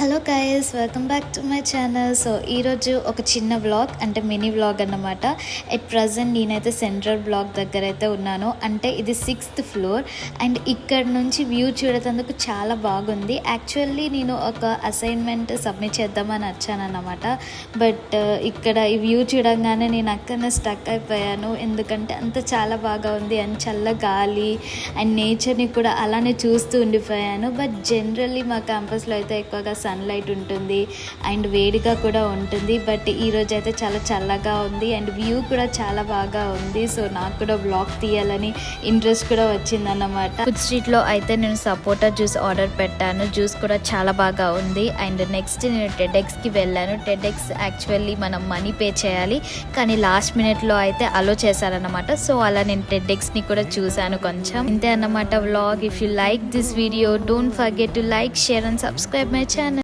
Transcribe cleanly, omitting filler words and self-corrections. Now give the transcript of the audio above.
Hello guys, welcome back to my channel. So ఈరోజు ఒక చిన్న వ్లాగ్ అంటే మినీ వ్లాగ్ అన్నమాట. ఎట్ ప్రజెంట్ నేనైతే సెంట్రల్ బ్లాక్ దగ్గర అయితే ఉన్నాను. అంటే ఇది 6th ఫ్లోర్ అండ్ ఇక్కడ నుంచి వ్యూ చూడేందుకు చాలా బాగుంది. యాక్చువల్లీ నేను ఒక అసైన్మెంట్ సబ్మిట్ చేద్దామని వచ్చానన్నమాట. బట్ ఇక్కడ ఈ వ్యూ చూడంగానే నేను అక్కడనే స్టక్ అయిపోయాను. ఎందుకంటే అంత చాలా బాగా ఉంది అండ్ చల్ల గాలి అండ్ నేచర్ని కూడా అలానే చూస్తూ ఉండిపోయాను. బట్ జనరల్లీ మా క్యాంపస్లో అయితే ఎక్కువగా సన్లైట్ ఉంటుంది అండ్ వేడిగా కూడా ఉంటుంది. బట్ ఈరోజు అయితే చాలా చల్లగా ఉంది అండ్ వ్యూ కూడా చాలా బాగా ఉంది. సో నాకు కూడా బ్లాగ్ తీయాలని ఇంట్రెస్ట్ కూడా వచ్చిందన్నమాట. ఫుడ్ స్ట్రీట్లో అయితే నేను సపోటా జ్యూస్ ఆర్డర్ పెట్టాను. జ్యూస్ కూడా చాలా బాగా ఉంది. అండ్ నెక్స్ట్ నేను టెడెక్స్కి వెళ్ళాను. టెడెక్స్ యాక్చువల్లీ మనం మనీ పే చేయాలి, కానీ లాస్ట్ మినిట్లో అయితే అలో చేశారన్నమాట. సో అలా నేను టెడెక్స్ని కూడా చూశాను కొంచెం. ఇంతే అన్నమాట vlog. If you like this video, don't forget to like, share and subscribe my channel.